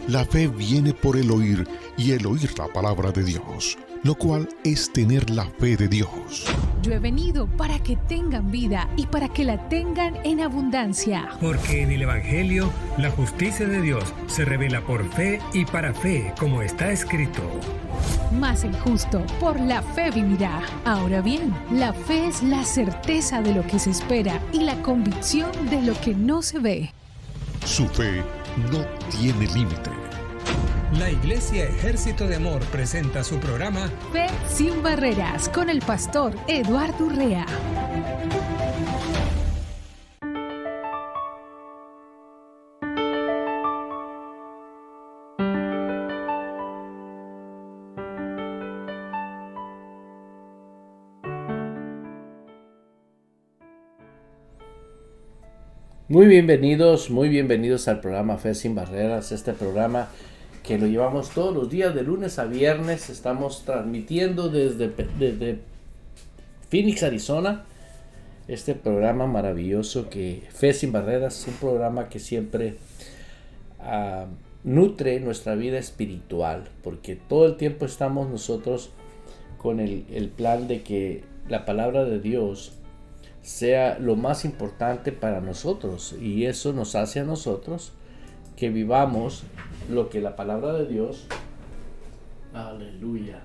La fe viene por el oír y el oír la palabra de Dios, lo cual es tener la fe de Dios. Yo he venido para que tengan vida y para que la tengan en abundancia. Porque en el Evangelio la justicia de Dios se revela por fe y para fe, como está escrito. Mas el justo por la fe vivirá. Ahora bien, la fe es la certeza de lo que se espera y la convicción de lo que no se ve. Su fe no tiene límite. La Iglesia Ejército de Amor presenta su programa Fe sin Barreras con el pastor Eduardo Urrea. Muy bienvenidos al programa Fe sin Barreras, este programa que lo llevamos todos los días de lunes a viernes. Estamos transmitiendo desde Phoenix, Arizona, este programa maravilloso que Fe sin Barreras es un programa que siempre nutre nuestra vida espiritual, porque todo el tiempo estamos nosotros con el plan de que la palabra de Dios sea lo más importante para nosotros, y eso nos hace a nosotros que vivamos lo que la palabra de Dios, aleluya,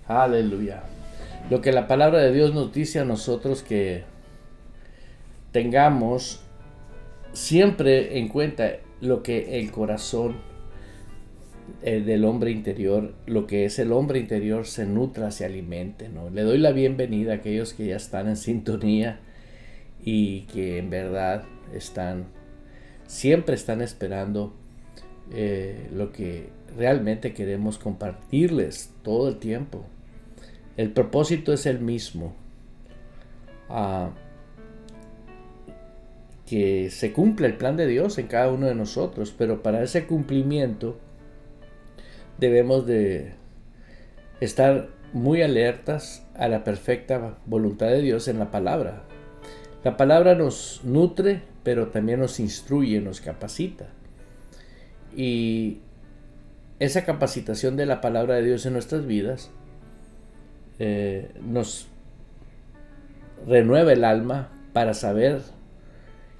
aleluya, lo que la palabra de Dios nos dice a nosotros que tengamos siempre en cuenta lo que el corazón del hombre interior, lo que es el hombre interior, se nutra, se alimente, ¿no? Le doy la bienvenida a aquellos que ya están en sintonía y que en verdad siempre están esperando lo que realmente queremos compartirles todo el tiempo. El propósito es el mismo, que se cumpla el plan de Dios en cada uno de nosotros, pero para ese cumplimiento debemos de estar muy alertas a la perfecta voluntad de Dios en la palabra. La palabra nos nutre, pero también nos instruye, nos capacita. Y esa capacitación de la palabra de Dios en nuestras vidas nos renueva el alma para saber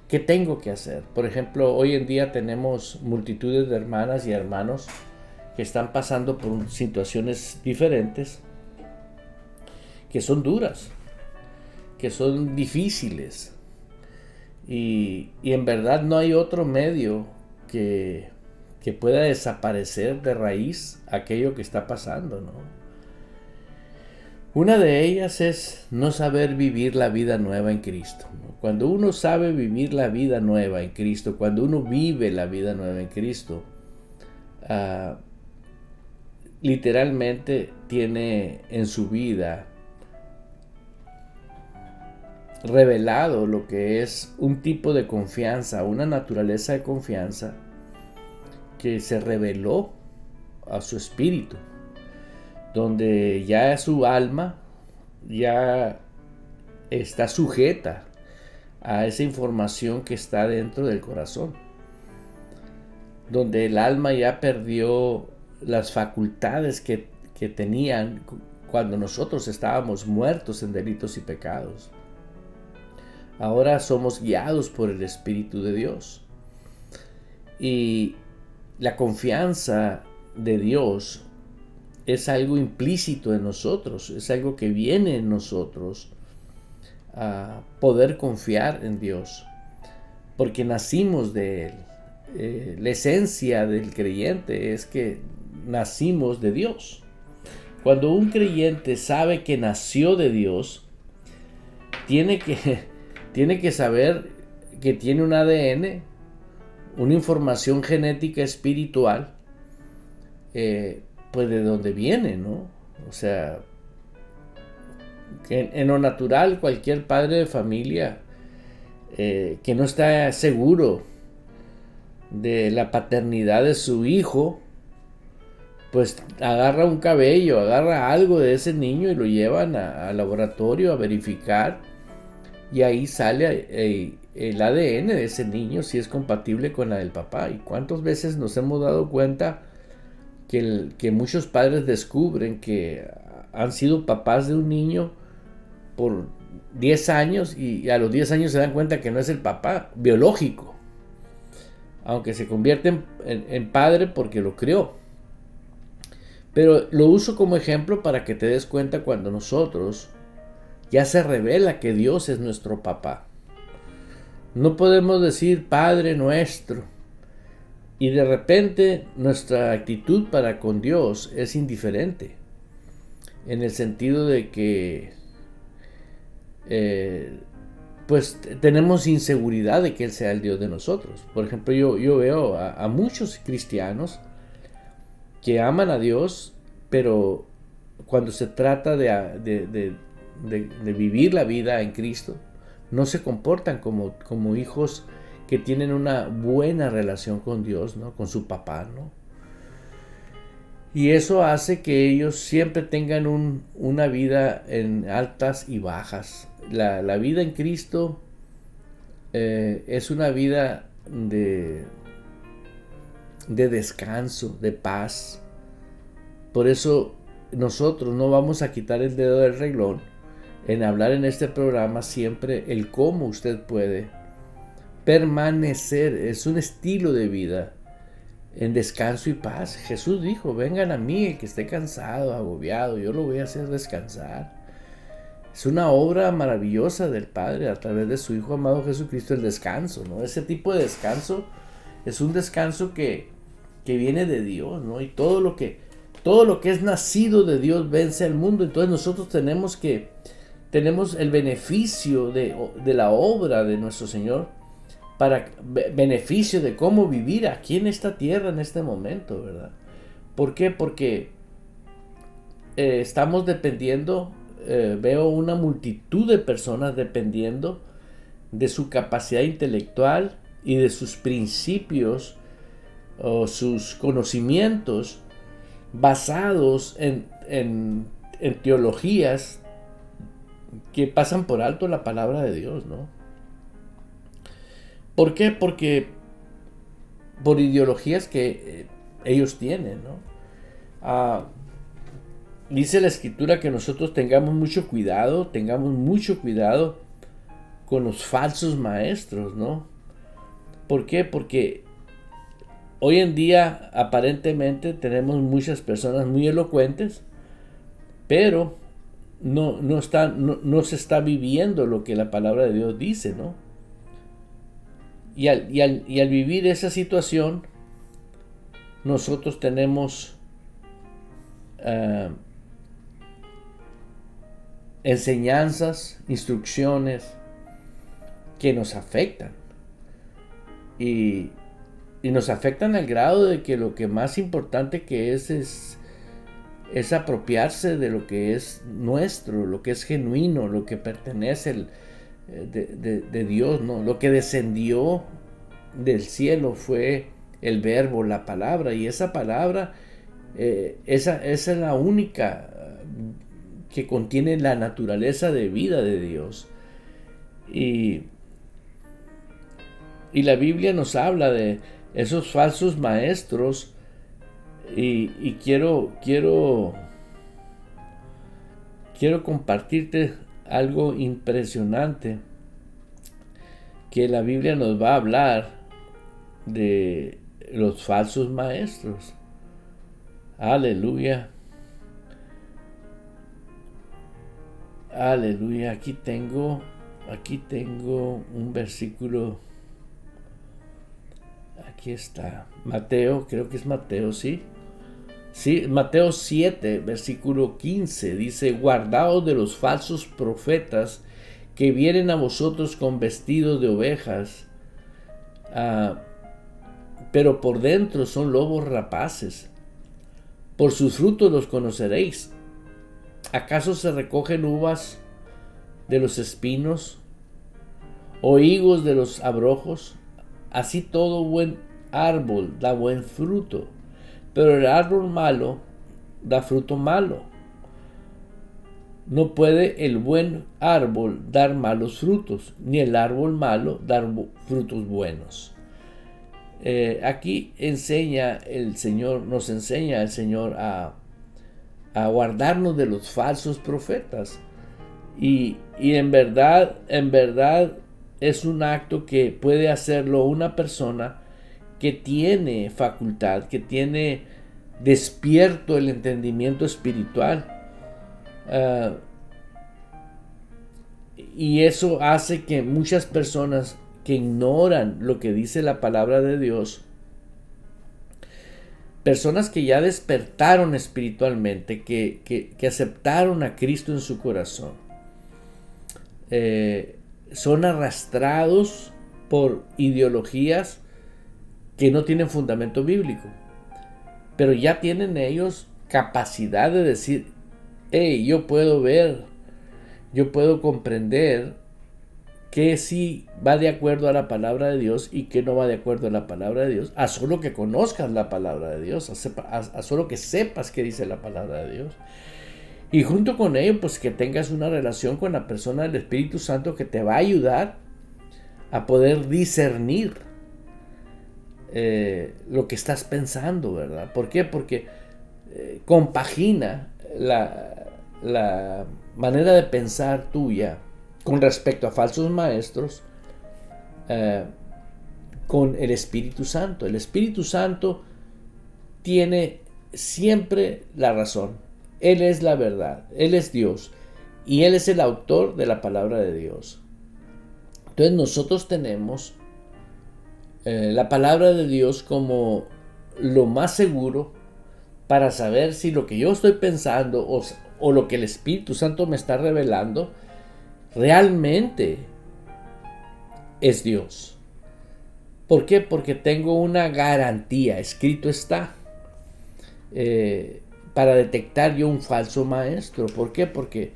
qué tengo que hacer. Por ejemplo, hoy en día tenemos multitudes de hermanas y hermanos que están pasando por situaciones diferentes, que son duras, que son difíciles, y en verdad no hay otro medio que pueda desaparecer de raíz aquello que está pasando, ¿no? Una de ellas es no saber vivir la vida nueva en Cristo, ¿no? Cuando uno sabe vivir la vida nueva en Cristo, cuando uno vive la vida nueva en Cristo, literalmente tiene en su vida revelado lo que es un tipo de confianza, una naturaleza de confianza que se reveló a su espíritu, donde ya su alma ya está sujeta a esa información que está dentro del corazón, donde el alma ya perdió las facultades que tenían cuando nosotros estábamos muertos en delitos y pecados. Ahora somos guiados por el Espíritu de Dios, y la confianza de Dios es algo implícito en nosotros, es algo que viene en nosotros a poder confiar en Dios, porque nacimos de Él. La esencia del creyente es que nacimos de Dios. Cuando un creyente sabe que nació de Dios, tiene que saber que tiene un ADN, una información genética espiritual, pues de dónde viene, ¿no? O sea, en lo natural, cualquier padre de familia que no está seguro de la paternidad de su hijo, pues agarra un cabello, agarra algo de ese niño y lo llevan al laboratorio a verificar, y ahí sale el ADN de ese niño, si es compatible con la del papá. ¿Y cuántas veces nos hemos dado cuenta que muchos padres descubren que han sido papás de un niño por 10 años y a los 10 años se dan cuenta que no es el papá biológico, aunque se convierte en padre porque lo crió? Pero lo uso como ejemplo para que te des cuenta cuando nosotros ya se revela que Dios es nuestro papá. No podemos decir Padre nuestro y de repente nuestra actitud para con Dios es indiferente, en el sentido de que pues tenemos inseguridad de que Él sea el Dios de nosotros. Por ejemplo, yo veo a muchos cristianos que aman a Dios, pero cuando se trata de vivir la vida en Cristo, no se comportan como hijos que tienen una buena relación con Dios, ¿no? Con su papá, ¿no? Y eso hace que ellos siempre tengan una vida en altas y bajas. La vida en Cristo es una vida de descanso, de paz. Por eso nosotros no vamos a quitar el dedo del renglón en hablar en este programa siempre el cómo usted puede permanecer. Es un estilo de vida en descanso y paz. Jesús dijo: vengan a mí el que esté cansado, agobiado, yo lo voy a hacer descansar. Es una obra maravillosa del Padre a través de su Hijo amado Jesucristo, el descanso, ¿no? Ese tipo de descanso es un descanso que viene de Dios, ¿no? Y todo lo que es nacido de Dios vence al mundo. Entonces nosotros tenemos el beneficio de la obra de nuestro Señor, para beneficio de cómo vivir aquí en esta tierra en este momento, ¿verdad? ¿Por qué? Porque estamos dependiendo, veo una multitud de personas dependiendo de su capacidad intelectual y de sus principios o sus conocimientos basados en teologías que pasan por alto la palabra de Dios, ¿no? ¿Por qué? Porque por ideologías que ellos tienen, ¿no? Dice la Escritura que nosotros tengamos mucho cuidado con los falsos maestros, ¿no? ¿Por qué? Porque hoy en día aparentemente tenemos muchas personas muy elocuentes, pero no se está viviendo lo que la palabra de Dios dice, ¿no? Y al vivir esa situación, nosotros tenemos enseñanzas, instrucciones que nos afectan. Y nos afectan al grado de que lo que más importante que es apropiarse de lo que es nuestro, lo que es genuino, lo que pertenece de Dios, ¿no? Lo que descendió del cielo fue el verbo, la palabra, y esa palabra esa es la única que contiene la naturaleza de vida de Dios. Y la Biblia nos habla de esos falsos maestros, y quiero compartirte algo impresionante que la Biblia nos va a hablar de los falsos maestros. Aleluya. Aleluya. Aquí tengo un versículo. Aquí está. Mateo, creo que es Mateo, ¿sí? Sí, Mateo 7, versículo 15, dice: guardaos de los falsos profetas que vienen a vosotros con vestidos de ovejas, pero por dentro son lobos rapaces. Por sus frutos los conoceréis. ¿Acaso se recogen uvas de los espinos o higos de los abrojos, así todo buen árbol da buen fruto, pero el árbol malo da fruto malo. No puede el buen árbol dar malos frutos, ni el árbol malo dar frutos buenos. Aquí nos enseña el Señor a guardarnos de los falsos profetas. Y en verdad es un acto que puede hacerlo una persona que tiene facultad, que tiene despierto el entendimiento espiritual. Y eso hace que muchas personas que ignoran lo que dice la palabra de Dios, personas que ya despertaron espiritualmente, que aceptaron a Cristo en su corazón, son arrastrados por ideologías que no tienen fundamento bíblico, pero ya tienen ellos capacidad de decir: hey, yo puedo ver, yo puedo comprender que sí va de acuerdo a la palabra de Dios y que no va de acuerdo a la palabra de Dios, a solo que conozcas la palabra de Dios, a solo que sepas qué dice la palabra de Dios. Y junto con ello, pues que tengas una relación con la persona del Espíritu Santo que te va a ayudar a poder discernir lo que estás pensando, ¿verdad? ¿Por qué? Porque compagina la manera de pensar tuya con respecto a falsos maestros con el Espíritu Santo. El Espíritu Santo tiene siempre la razón. Él es la verdad, Él es Dios y Él es el autor de la palabra de Dios. Entonces nosotros tenemos la palabra de Dios como lo más seguro para saber si lo que yo estoy pensando o lo que el Espíritu Santo me está revelando realmente es Dios. ¿Por qué? Porque tengo una garantía, escrito está, para detectar yo un falso maestro. ¿Por qué? Porque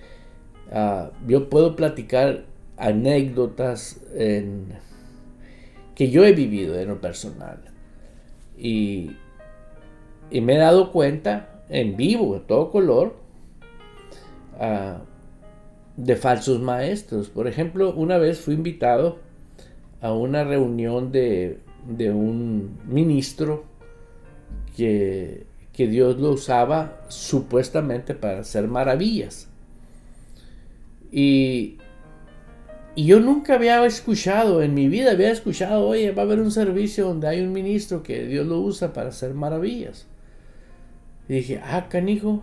yo puedo platicar anécdotas que yo he vivido en lo personal. Y me he dado cuenta en vivo, a todo color, de falsos maestros. Por ejemplo, una vez fui invitado a una reunión de un ministro que Dios lo usaba supuestamente para hacer maravillas. Y yo nunca había escuchado, en mi vida había escuchado: oye, va a haber un servicio donde hay un ministro que Dios lo usa para hacer maravillas. Y dije: canijo.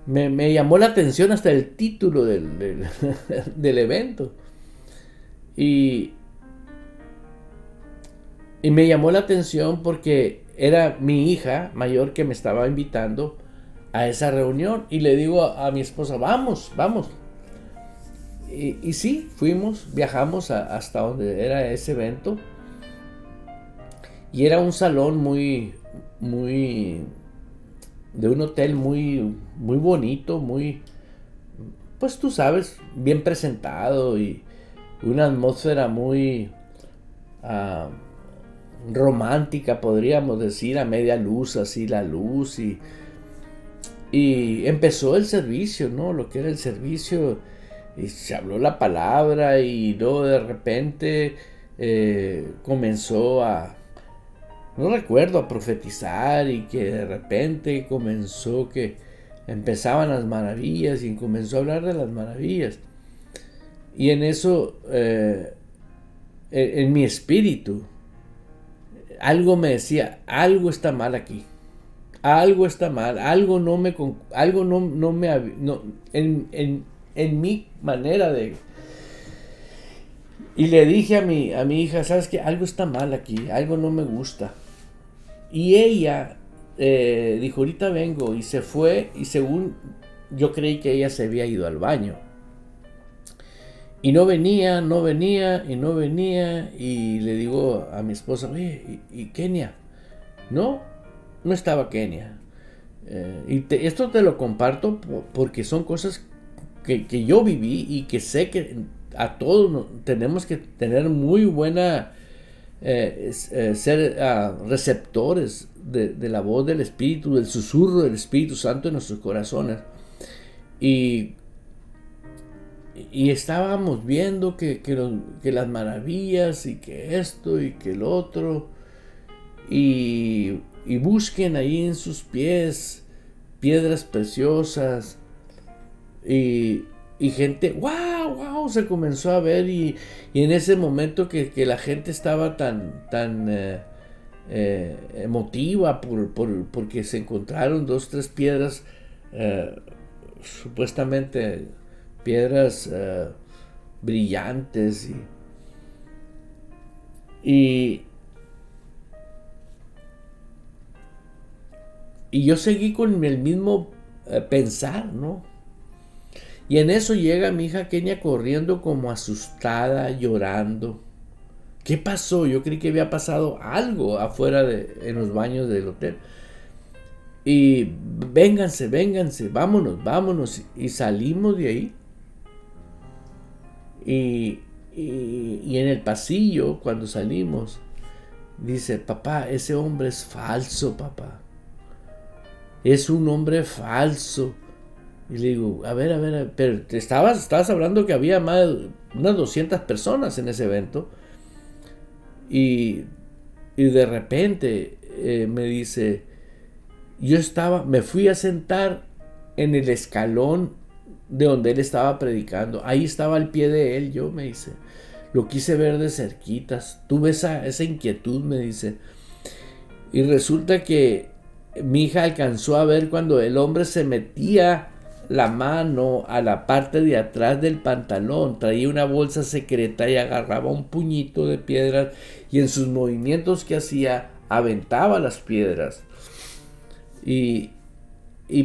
Me llamó la atención hasta el título del evento. Y me llamó la atención porque era mi hija mayor que me estaba invitando a esa reunión. Y le digo a mi esposa: vamos. Y sí, viajamos hasta donde era ese evento. Y era un salón muy de un hotel muy bonito, pues tú sabes, bien presentado, y una atmósfera muy romántica, podríamos decir, a media luz, así la luz, y empezó el servicio, ¿no? Lo que era el servicio, y se habló la palabra, y luego de repente comenzó a profetizar, y que de repente comenzó que empezaban las maravillas, y comenzó a hablar de las maravillas. Y en eso, en mi espíritu, algo me decía: algo está mal aquí, algo está mal, algo no me en mi manera de. Y le dije a mi hija: ¿sabes qué? Algo está mal aquí, algo no me gusta. Y ella dijo: ahorita vengo, y se fue, y según yo creí que ella se había ido al baño. Y no venía, y le digo a mi esposa: oye, ¿y Kenia? No estaba Kenia. Esto te lo comparto porque son cosas que yo viví y que sé que a todos tenemos que tener muy buena, ser receptores de la voz del Espíritu, del susurro del Espíritu Santo en nuestros corazones. Y estábamos viendo que las maravillas y que esto y que el otro, y busquen ahí en sus pies piedras preciosas, y gente, wow, se comenzó a ver, y en ese momento que la gente estaba tan emotiva porque se encontraron 2-3 piedras, supuestamente piedras brillantes, y yo seguí con el mismo pensar, ¿no? Y en eso llega mi hija Kenia corriendo como asustada, llorando. ¿Qué pasó? Yo creí que había pasado algo afuera en los baños del hotel. Y vénganse, vámonos. Y salimos de ahí. Y en el pasillo, cuando salimos, dice, papá, ese hombre es falso, papá. Es un hombre falso. Y le digo, a ver, pero estabas hablando que había más de unas 200 personas en ese evento. Y de repente me dice, me fui a sentar en el escalón de donde él estaba predicando. Ahí estaba al pie de él, me dice. Lo quise ver de cerquitas. Tuve esa inquietud, me dice. Y resulta que mi hija alcanzó a ver cuando el hombre se metía la mano a la parte de atrás del pantalón, traía una bolsa secreta y agarraba un puñito de piedras, y en sus movimientos que hacía aventaba las piedras. Y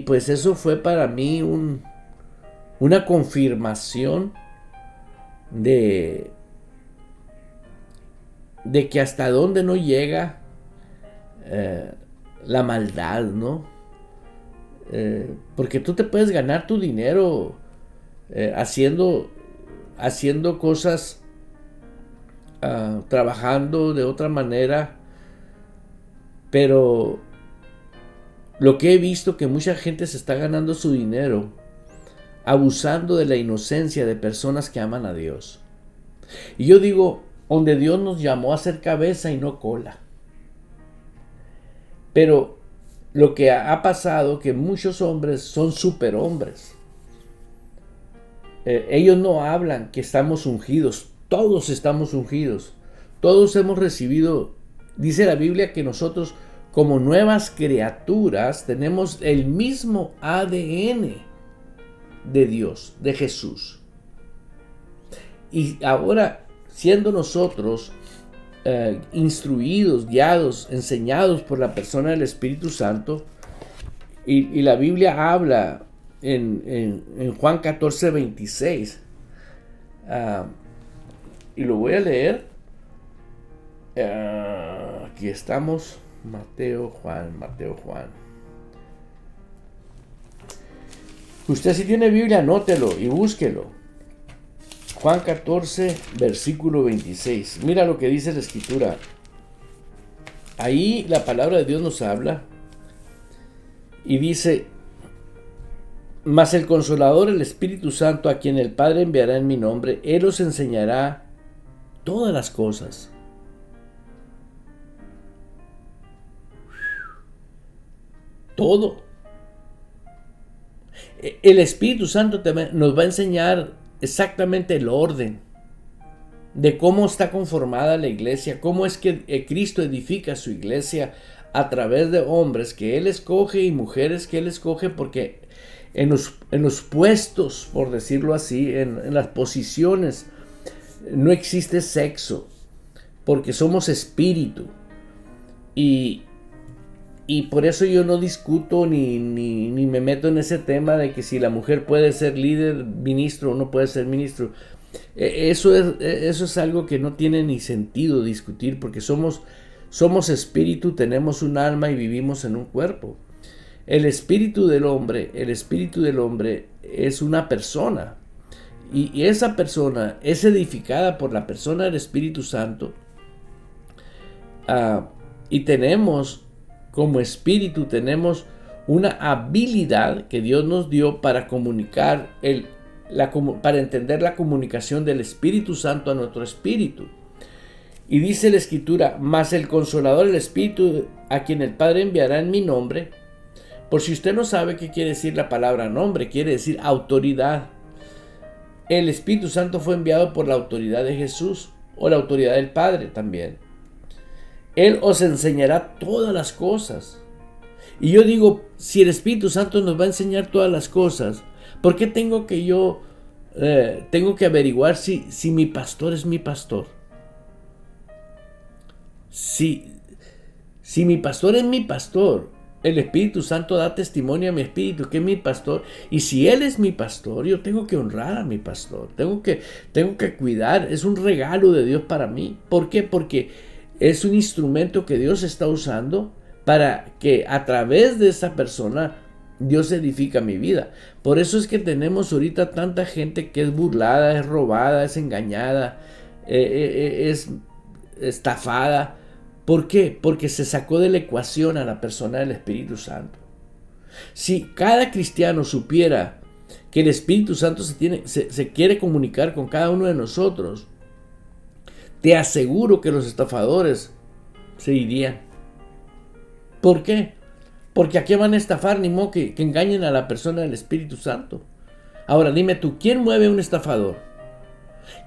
pues eso fue para mí una confirmación de que hasta dónde no llega la maldad, ¿no? Porque tú te puedes ganar tu dinero haciendo cosas, trabajando de otra manera, pero lo que he visto que mucha gente se está ganando su dinero abusando de la inocencia de personas que aman a Dios. Y yo digo, donde Dios nos llamó a ser cabeza y no cola. Pero lo que ha pasado, que muchos hombres son superhombres. Ellos no hablan que estamos ungidos. Todos estamos ungidos. Todos hemos recibido, dice la Biblia, que nosotros como nuevas criaturas tenemos el mismo ADN de Dios, de Jesús. Y ahora, siendo nosotros instruidos, guiados, enseñados por la persona del Espíritu Santo, y la Biblia habla en Juan 14:26, y lo voy a leer. Aquí estamos, Mateo, Juan. Usted, si tiene Biblia, anótelo y búsquelo. Juan 14, versículo 26. Mira lo que dice la Escritura. Ahí la palabra de Dios nos habla y dice: mas el Consolador, el Espíritu Santo, a quien el Padre enviará en mi nombre, Él os enseñará todas las cosas. Todo. El Espíritu Santo nos va a enseñar exactamente el orden de cómo está conformada la iglesia, cómo es que Cristo edifica su iglesia a través de hombres que Él escoge y mujeres que Él escoge, porque en los puestos, por decirlo así, en las posiciones, no existe sexo, porque somos espíritu. Y por eso yo no discuto ni me meto en ese tema de que si la mujer puede ser líder, ministro o no puede ser ministro. Eso es algo que no tiene ni sentido discutir, porque somos espíritu, tenemos un alma y vivimos en un cuerpo. El espíritu del hombre es una persona. y esa persona es edificada por la persona del Espíritu Santo, y tenemos como espíritu, tenemos una habilidad que Dios nos dio para comunicar, para entender la comunicación del Espíritu Santo a nuestro espíritu. Y dice la Escritura: mas el Consolador, el Espíritu, a quien el Padre enviará en mi nombre. Por si usted no sabe qué quiere decir la palabra nombre, quiere decir autoridad. El Espíritu Santo fue enviado por la autoridad de Jesús, o la autoridad del Padre también. Él os enseñará todas las cosas. Y yo digo, si el Espíritu Santo nos va a enseñar todas las cosas, ¿por qué tengo que averiguar si mi pastor es mi pastor? Si mi pastor es mi pastor, el Espíritu Santo da testimonio a mi espíritu que es mi pastor, y si Él es mi pastor, yo tengo que honrar a mi pastor, tengo que cuidar, es un regalo de Dios para mí. ¿Por qué? Porque es un instrumento que Dios está usando para que a través de esa persona Dios edifica mi vida. Por eso es que tenemos ahorita tanta gente que es burlada, es robada, es engañada, es estafada. ¿Por qué? Porque se sacó de la ecuación a la persona del Espíritu Santo. Si cada cristiano supiera que el Espíritu Santo se quiere comunicar con cada uno de nosotros, te aseguro que los estafadores se irían. ¿Por qué? Porque ¿a qué van a estafar? Ni modo que engañen a la persona del Espíritu Santo. Ahora dime tú, ¿quién mueve a un estafador?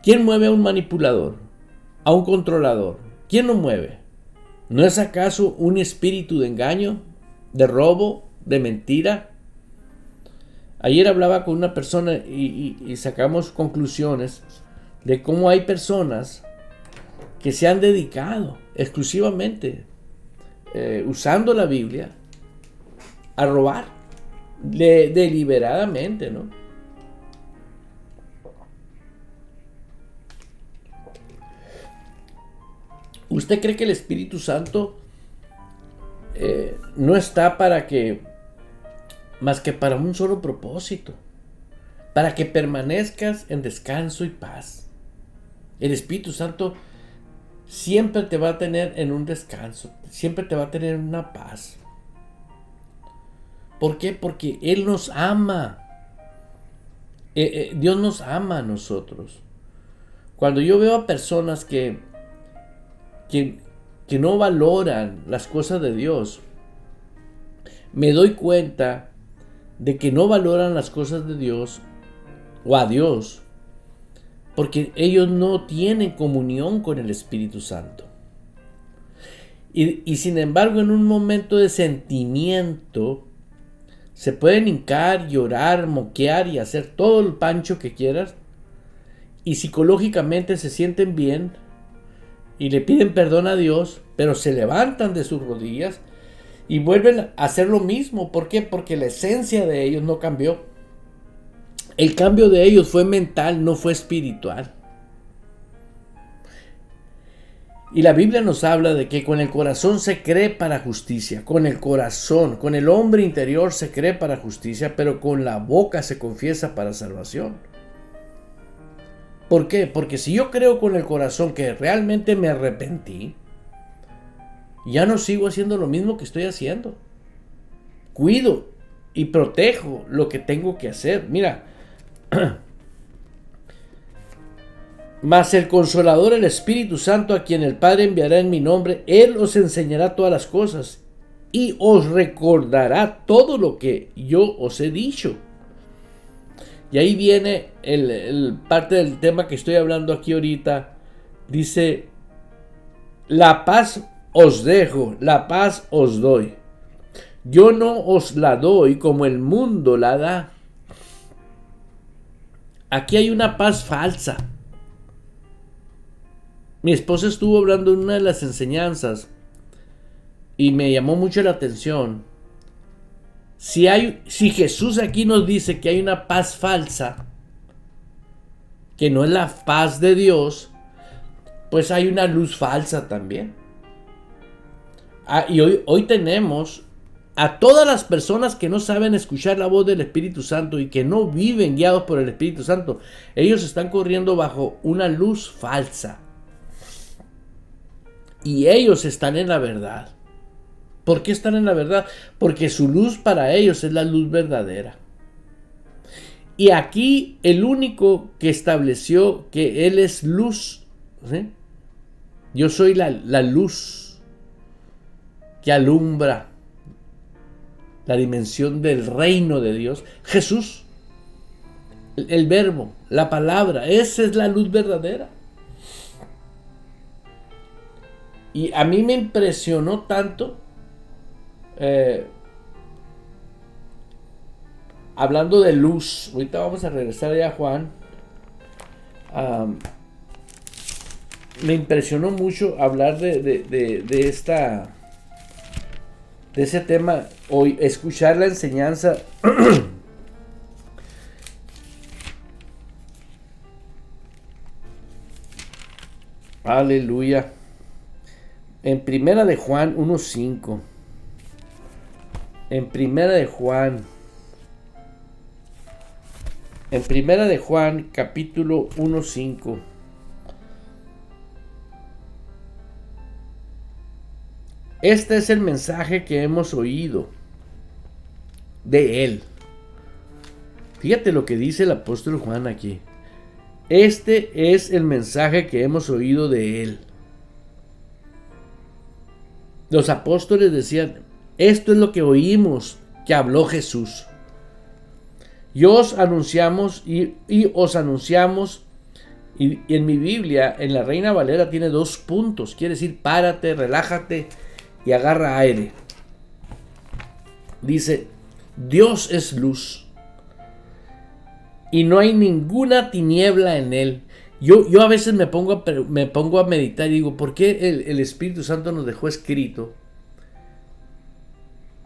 ¿Quién mueve a un manipulador? ¿A un controlador? ¿Quién lo mueve? ¿No es acaso un espíritu de engaño, de robo, de mentira? Ayer hablaba con una persona y sacamos conclusiones de cómo hay personas que se han dedicado exclusivamente, usando la Biblia, a robar deliberadamente, ¿no? ¿Usted cree que el Espíritu Santo no está más que para un solo propósito? Para que permanezcas en descanso y paz. El Espíritu Santo siempre te va a tener en un descanso, siempre te va a tener en una paz. ¿Por qué? Porque Él nos ama. Dios nos ama a nosotros. Cuando yo veo a personas que no valoran las cosas de Dios, me doy cuenta de que no valoran las cosas de Dios o a Dios porque ellos no tienen comunión con el Espíritu Santo. Y sin embargo, en un momento de sentimiento, se pueden hincar, llorar, moquear y hacer todo el pancho que quieras, y psicológicamente se sienten bien y le piden perdón a Dios, pero se levantan de sus rodillas y vuelven a hacer lo mismo. ¿Por qué? Porque la esencia de ellos no cambió. El cambio de ellos fue mental, no fue espiritual. Y la Biblia nos habla de que con el corazón se cree para justicia. Con el corazón, con el hombre interior se cree para justicia, pero con la boca se confiesa para salvación. ¿Por qué? Porque si yo creo con el corazón que realmente me arrepentí, ya no sigo haciendo lo mismo que estoy haciendo. Cuido y protejo lo que tengo que hacer. Mira, mas el Consolador, el Espíritu Santo, a quien el Padre enviará en mi nombre, Él os enseñará todas las cosas y os recordará todo lo que yo os he dicho. Y ahí viene el parte del tema que estoy hablando aquí ahorita. Dice, la paz os dejo, la paz os doy. Yo no os la doy como el mundo la da. Aquí hay una paz falsa. Mi esposa estuvo hablando en una de las enseñanzas y me llamó mucho la atención. Si Jesús aquí nos dice que hay una paz falsa, que no es la paz de Dios, pues hay una luz falsa también. Y hoy tenemos a todas las personas que no saben escuchar la voz del Espíritu Santo y que no viven guiados por el Espíritu Santo, ellos están corriendo bajo una luz falsa. Y ellos están en la verdad. ¿Por qué están en la verdad? Porque su luz para ellos es la luz verdadera. Y aquí el único que estableció que Él es luz, ¿sí? Yo soy la luz que alumbra la dimensión del reino de Dios. Jesús, el verbo, la palabra, esa es la luz verdadera. Y a mí me impresionó tanto, hablando de luz, ahorita vamos a regresar ya a Juan, me impresionó mucho hablar de ese tema, hoy escuchar la enseñanza aleluya, en Primera de Juan 1:5, en Primera de Juan capítulo 1:5. Este es el mensaje que hemos oído de Él. Fíjate lo que dice el apóstol Juan aquí. Este es el mensaje que hemos oído de Él. Los apóstoles decían, esto es lo que oímos que habló Jesús. Y os anunciamos y os anunciamos. Y en mi Biblia, en la Reina Valera, tiene 2 puntos. Quiere decir, párate, relájate y agarra aire. Dice, Dios es luz y no hay ninguna tiniebla en Él. Yo a veces me pongo a meditar y digo, ¿por qué el Espíritu Santo nos dejó escrito?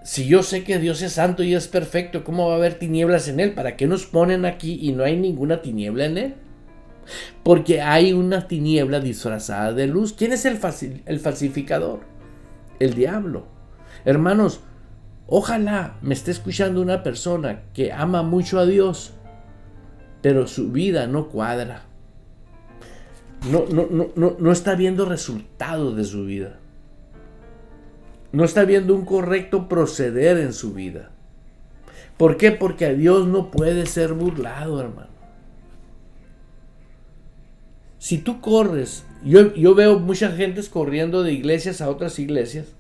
Si yo sé que Dios es santo y es perfecto, ¿cómo va a haber tinieblas en Él? ¿Para qué nos ponen aquí y no hay ninguna tiniebla en Él? Porque hay una tiniebla disfrazada de luz. ¿Quién es el falsificador? El diablo. Hermanos, ojalá me esté escuchando una persona que ama mucho a Dios, pero su vida no cuadra. No está viendo resultados de su vida. No está viendo un correcto proceder en su vida. ¿Por qué? Porque a Dios no puede ser burlado, hermano. Si tú corres, yo veo mucha gente corriendo de iglesias a otras iglesias.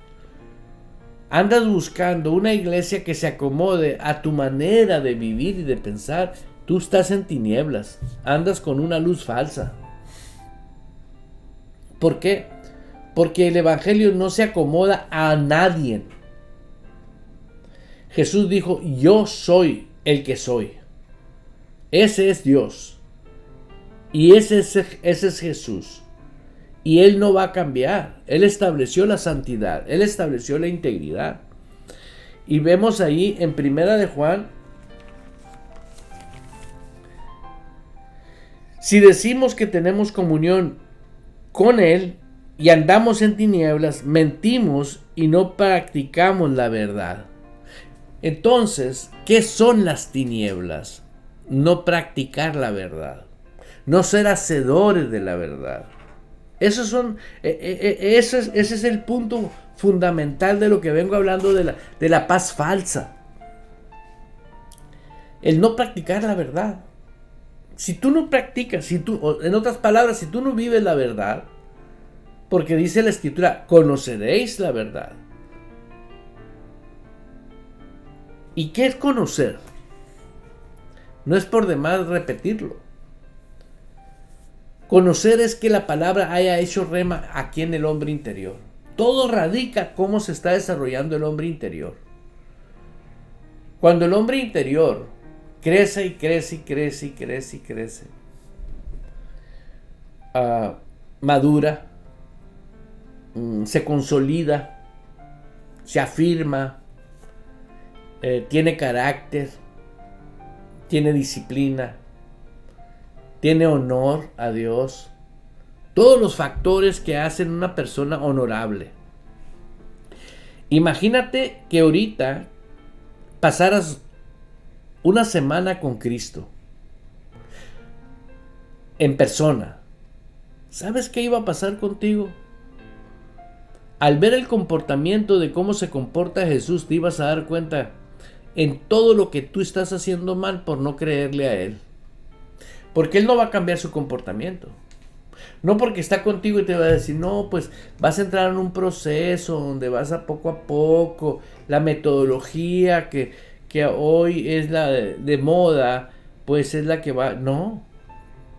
Andas buscando una iglesia que se acomode a tu manera de vivir y de pensar. Tú estás en tinieblas. Andas con una luz falsa. ¿Por qué? Porque el evangelio no se acomoda a nadie. Jesús dijo, yo soy el que soy. Ese es Dios. Y ese es Jesús. Y Él no va a cambiar. Él estableció la santidad. Él estableció la integridad. Y vemos ahí en Primera de Juan. Si decimos que tenemos comunión con Él y andamos en tinieblas, mentimos y no practicamos la verdad. Entonces, ¿qué son las tinieblas? No practicar la verdad. No ser hacedores de la verdad. Ese es el punto fundamental de lo que vengo hablando de la paz falsa. El no practicar la verdad. Si tú no practicas, en otras palabras, si tú no vives la verdad, porque dice la Escritura, conoceréis la verdad. ¿Y qué es conocer? No es por demás repetirlo. Conocer es que la palabra haya hecho rema aquí en el hombre interior. Todo radica cómo se está desarrollando el hombre interior. Cuando el hombre interior crece y crece y crece y crece y crece, madura, se consolida, se afirma, tiene carácter, tiene disciplina, tiene honor a Dios. Todos los factores que hacen una persona honorable. Imagínate que ahorita pasaras una semana con Cristo en persona. ¿Sabes qué iba a pasar contigo? Al ver el comportamiento de cómo se comporta Jesús, te ibas a dar cuenta en todo lo que tú estás haciendo mal por no creerle a Él. Porque Él no va a cambiar su comportamiento. No porque está contigo y te va a decir, no, pues vas a entrar en un proceso donde vas a poco, la metodología que hoy es la de moda, pues es la que va. No,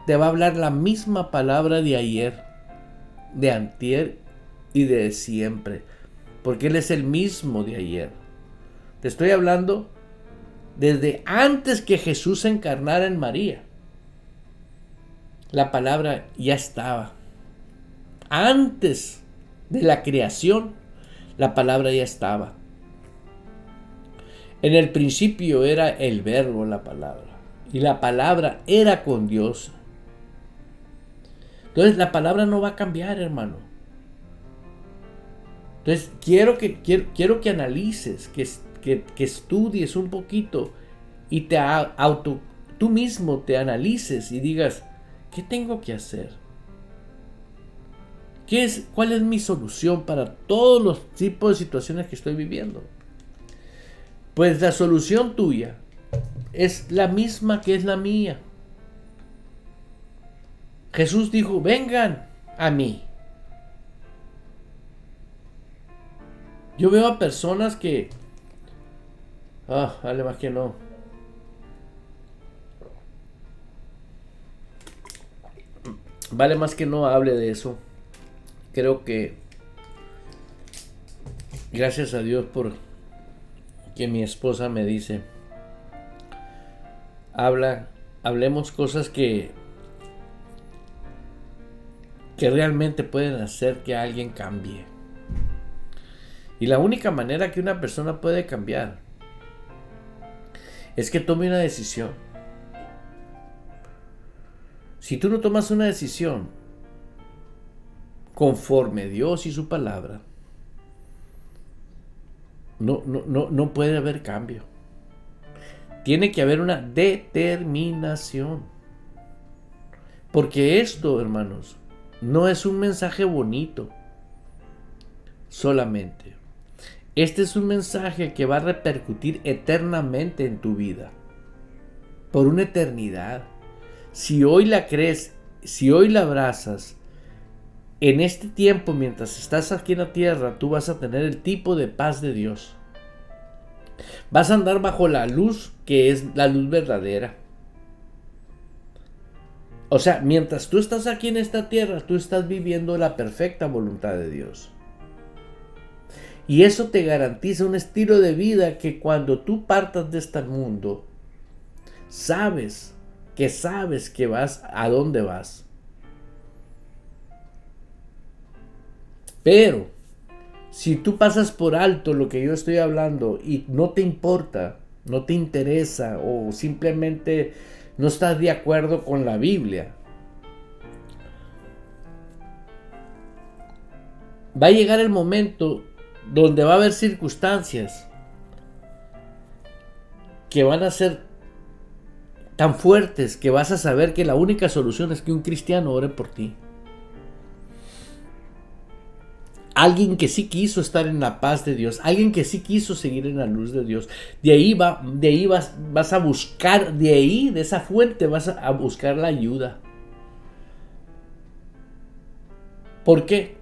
te va a hablar la misma palabra de ayer, de antier y de siempre, porque Él es el mismo de ayer. Te estoy hablando desde antes que Jesús se encarnara en María. La palabra ya estaba. Antes de la creación, la palabra ya estaba. En el principio era el verbo, la palabra. Y la palabra era con Dios. Entonces la palabra no va a cambiar, hermano. Entonces quiero que analices, que estudies un poquito y tú mismo te analices y digas, ¿qué tengo que hacer? ¿Cuál es mi solución para todos los tipos de situaciones que estoy viviendo? Pues la solución tuya es la misma que es la mía. Jesús dijo, vengan a mí. Yo veo a personas que... vale más que no. Vale más que no hable de eso. Creo que... Gracias a Dios por que mi esposa me dice, hablemos cosas que realmente pueden hacer que alguien cambie. Y la única manera que una persona puede cambiar es que tome una decisión. Si tú no tomas una decisión conforme Dios y su palabra, no puede haber cambio. Tiene que haber una determinación. Porque esto, hermanos, no es un mensaje bonito solamente. Este es un mensaje que va a repercutir eternamente en tu vida. Por una eternidad. Si hoy la crees, si hoy la abrazas, en este tiempo, mientras estás aquí en la tierra, tú vas a tener el tipo de paz de Dios. Vas a andar bajo la luz que es la luz verdadera. O sea, mientras tú estás aquí en esta tierra, tú estás viviendo la perfecta voluntad de Dios. Y eso te garantiza un estilo de vida que cuando tú partas de este mundo, sabes que vas a dónde vas. Pero si tú pasas por alto lo que yo estoy hablando y no te importa, no te interesa o simplemente no estás de acuerdo con la Biblia, va a llegar el momento donde va a haber circunstancias que van a ser tan fuertes que vas a saber que la única solución es que un cristiano ore por ti. Alguien que sí quiso estar en la paz de Dios, alguien que sí quiso seguir en la luz de Dios. De ahí vas a buscar, de esa fuente vas a buscar la ayuda. ¿Por qué?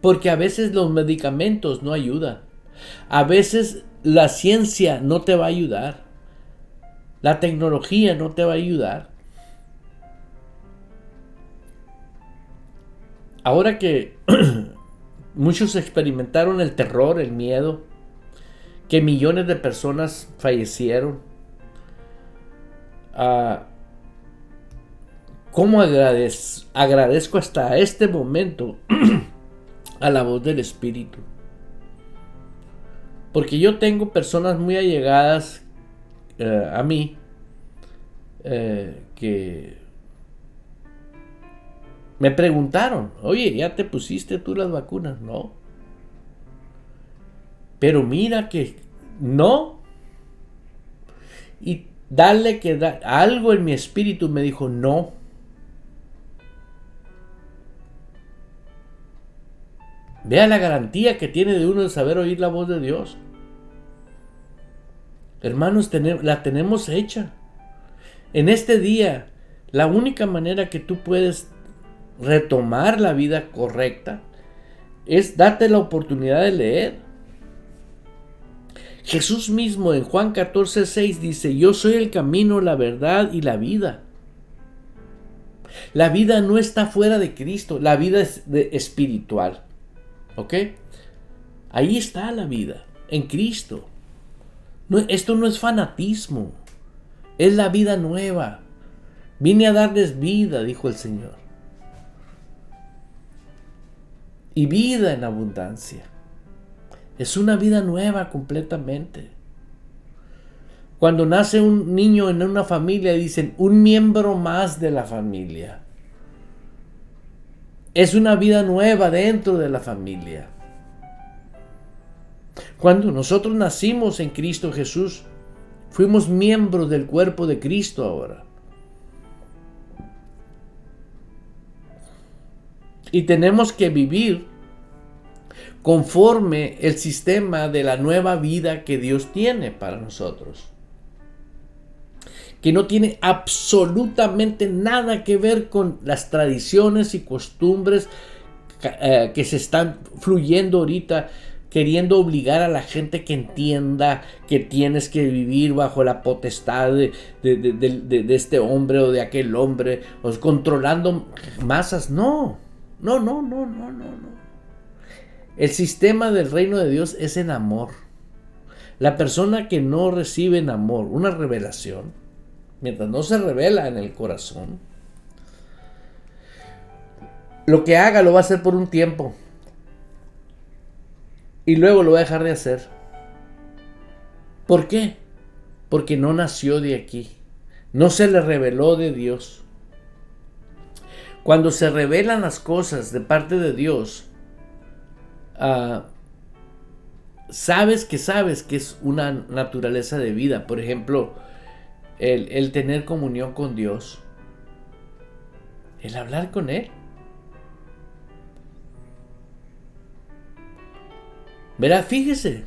Porque a veces los medicamentos no ayudan. A veces la ciencia no te va a ayudar. La tecnología no te va a ayudar. Ahora que muchos experimentaron el terror, el miedo, que millones de personas fallecieron. ¿Cómo agradezco hasta este momento a la voz del Espíritu? Porque yo tengo personas muy allegadas a mí que me preguntaron, oye, ¿ya te pusiste tú las vacunas? No. Pero mira que no. Y algo en mi espíritu me dijo no. Vea la garantía que tiene de uno de saber oír la voz de Dios. Hermanos, la tenemos hecha. En este día, la única manera que tú puedes retomar la vida correcta es darte la oportunidad de leer. Jesús mismo en Juan 14:6 dice: yo soy el camino, la verdad y la vida. La vida no está fuera de Cristo, la vida es espiritual. ¿Ok? Ahí está la vida, en Cristo. Esto no es fanatismo, es la vida nueva. Vine a darles vida, dijo el Señor. Y vida en abundancia. Es una vida nueva completamente. Cuando nace un niño en una familia, dicen un miembro más de la familia. Es una vida nueva dentro de la familia. Cuando nosotros nacimos en Cristo Jesús, fuimos miembros del cuerpo de Cristo ahora. Y tenemos que vivir conforme el sistema de la nueva vida que Dios tiene para nosotros. Que no tiene absolutamente nada que ver con las tradiciones y costumbres que se están fluyendo ahorita, queriendo obligar a la gente que entienda que tienes que vivir bajo la potestad de este hombre o de aquel hombre, o controlando masas. No. El sistema del reino de Dios es en amor. La persona que no recibe en amor una revelación, mientras no se revela en el corazón, lo que haga lo va a hacer por un tiempo y luego lo va a dejar de hacer. ¿Por qué? Porque no nació de aquí, no se le reveló de Dios. Cuando se revelan las cosas de parte de Dios, sabes que es una naturaleza de vida. Por ejemplo, el tener comunión con Dios, el hablar con Él. Verá, fíjese,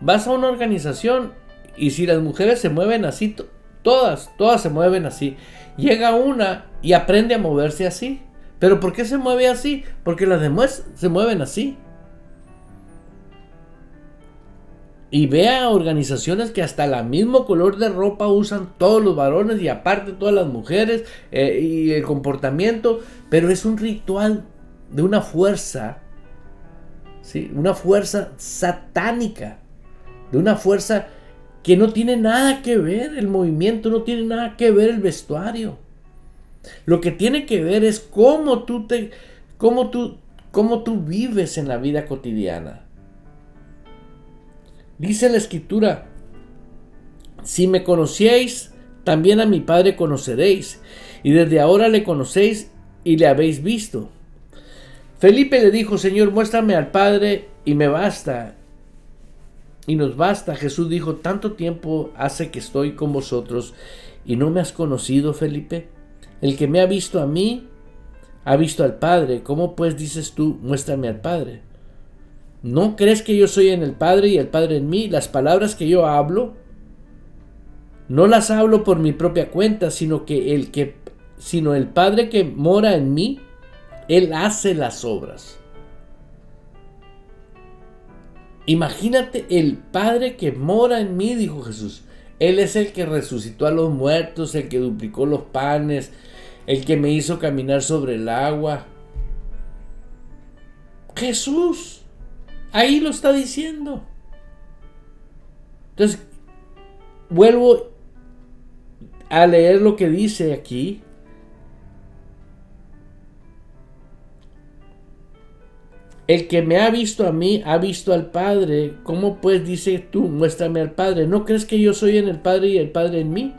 vas a una organización y si las mujeres se mueven así, todas se mueven así. Llega una y aprende a moverse así. ¿Pero por qué se mueve así? Porque las demás se mueven así. Y vea organizaciones que hasta el mismo color de ropa usan todos los varones y aparte todas las mujeres, y el comportamiento, pero es un ritual de una fuerza, ¿sí? Una fuerza satánica, de una fuerza que no tiene nada que ver el movimiento, no tiene nada que ver el vestuario. Lo que tiene que ver es cómo tú vives en la vida cotidiana. Dice la Escritura: si me conocierais, también a mi Padre conoceréis, y desde ahora le conocéis y le habéis visto. Felipe le dijo: Señor, muéstrame al Padre y me basta. Y nos basta. Jesús dijo: tanto tiempo hace que estoy con vosotros y no me has conocido, Felipe. El que me ha visto a mí, ha visto al Padre. ¿Cómo pues dices tú, muéstrame al Padre? ¿No crees que yo soy en el Padre y el Padre en mí? Las palabras que yo hablo, no las hablo por mi propia cuenta, sino el Padre que mora en mí, Él hace las obras. Imagínate, el Padre que mora en mí, dijo Jesús. Él es el que resucitó a los muertos, el que duplicó los panes, el que me hizo caminar sobre el agua. Jesús, ahí lo está diciendo. Entonces, vuelvo a leer lo que dice aquí. El que me ha visto a mí, ha visto al Padre. ¿Cómo pues dices tú, muéstrame al Padre? ¿No crees que yo soy en el Padre y el Padre en mí?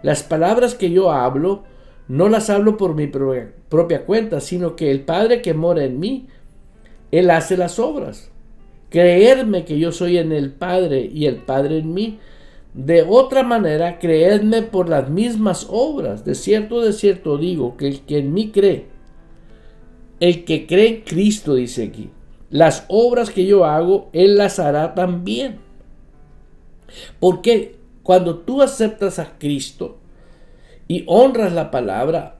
Las palabras que yo hablo, no las hablo por mi propia cuenta, sino que el Padre que mora en mí, Él hace las obras. creerme que yo soy en el Padre y el Padre en mí. De otra manera, creedme por las mismas obras. De cierto digo que el que en mí cree, el que cree en Cristo, dice aquí, las obras que yo hago, Él las hará también. Porque cuando tú aceptas a Cristo y honras la palabra,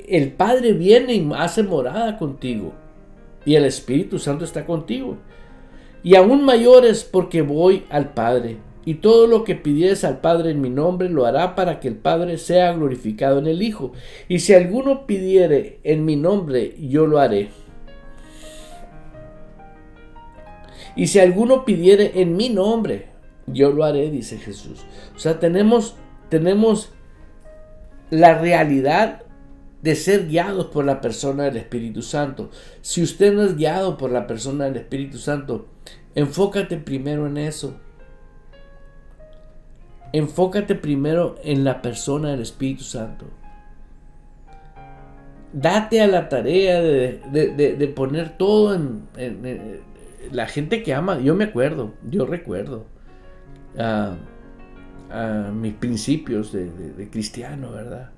el Padre viene y hace morada contigo. Y el Espíritu Santo está contigo. Y aún mayores porque voy al Padre. Y todo lo que pidieres al Padre en mi nombre lo hará para que el Padre sea glorificado en el Hijo. Y si alguno pidiere en mi nombre, yo lo haré. Y si alguno pidiere en mi nombre, yo lo haré, dice Jesús. O sea, tenemos la realidad de ser guiados por la persona del Espíritu Santo. Si usted no es guiado por la persona del Espíritu Santo, enfócate primero en eso. Enfócate primero en la persona del Espíritu Santo. Date a la tarea de poner todo en la gente que ama. Yo recuerdo a mis principios de cristiano, ¿verdad?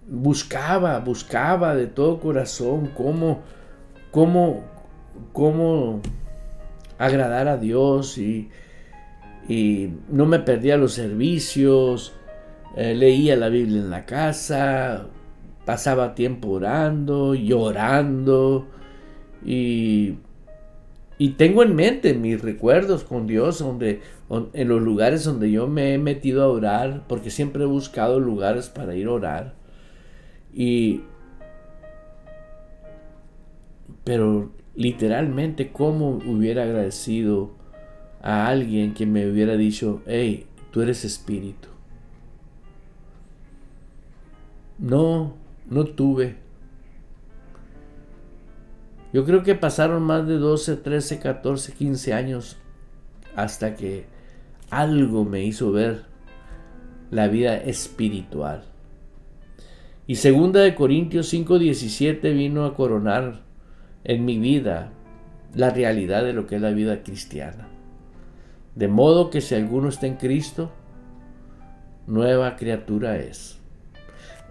Buscaba de todo corazón cómo agradar a Dios y no me perdía los servicios, leía la Biblia en la casa, pasaba tiempo orando, llorando y tengo en mente mis recuerdos con Dios en los lugares donde yo me he metido a orar, porque siempre he buscado lugares para ir a orar. Pero literalmente, ¿cómo hubiera agradecido a alguien que me hubiera dicho, hey, tú eres espíritu? No tuve. Yo creo que pasaron más de 12, 13, 14, 15 años hasta que algo me hizo ver la vida espiritual. Y 2 Corintios 5:17 vino a coronar en mi vida la realidad de lo que es la vida cristiana. De modo que si alguno está en Cristo, nueva criatura es.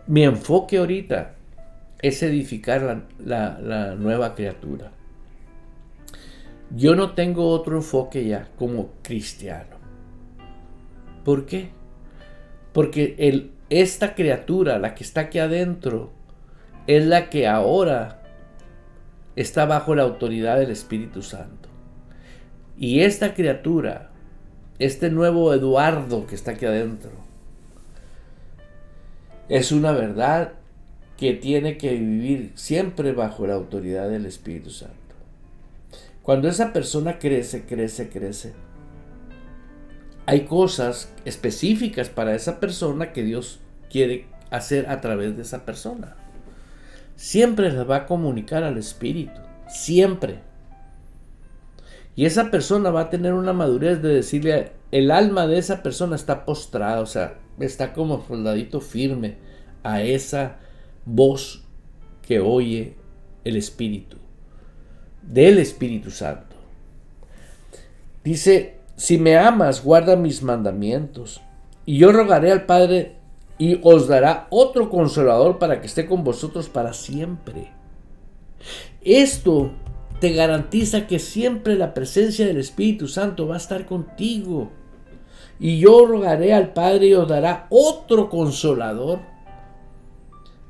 Mi enfoque ahorita es edificar la nueva criatura. Yo no tengo otro enfoque ya como cristiano. ¿Por qué? Porque esta criatura, la que está aquí adentro, es la que ahora está bajo la autoridad del Espíritu Santo. Y esta criatura, este nuevo Eduardo que está aquí adentro, es una verdad que tiene que vivir siempre bajo la autoridad del Espíritu Santo. Cuando esa persona crece, hay cosas específicas para esa persona que Dios quiere hacer a través de esa persona. Siempre les va a comunicar al Espíritu, siempre. Y esa persona va a tener una madurez de decirle, el alma de esa persona está postrada, o sea, está como soldadito firme a esa voz que oye el Espíritu, del Espíritu Santo. Dice, si me amas, guarda mis mandamientos, y yo rogaré al Padre y os dará otro consolador para que esté con vosotros para siempre. Esto te garantiza que siempre la presencia del Espíritu Santo va a estar contigo. Y yo rogaré al Padre y os dará otro consolador.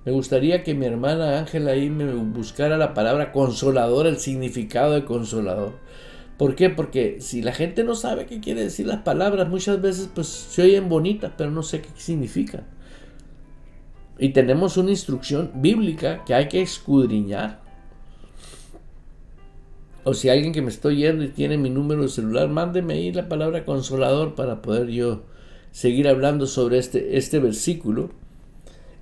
Me gustaría que mi hermana Ángela ahí me buscara la palabra consolador, el significado de consolador. ¿Por qué? Porque si la gente no sabe qué quiere decir las palabras, muchas veces pues se oyen bonitas, pero no sé qué significan. Y tenemos una instrucción bíblica que hay que escudriñar. O si alguien que me está oyendo y tiene mi número de celular, mándeme ahí la palabra consolador para poder yo seguir hablando sobre este versículo.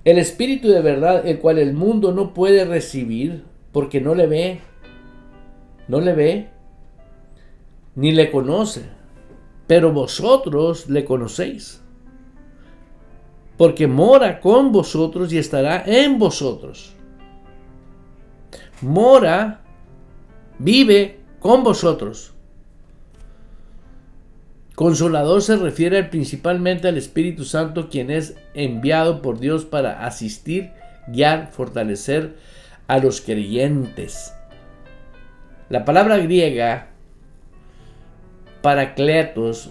El Espíritu de verdad, el cual el mundo no puede recibir porque no le ve, ni le conoce, pero vosotros le conocéis, porque mora con vosotros y estará en vosotros. Mora, vive con vosotros. Consolador se refiere principalmente al Espíritu Santo, quien es enviado por Dios para asistir, guiar, fortalecer a los creyentes. La palabra griega Parakletos,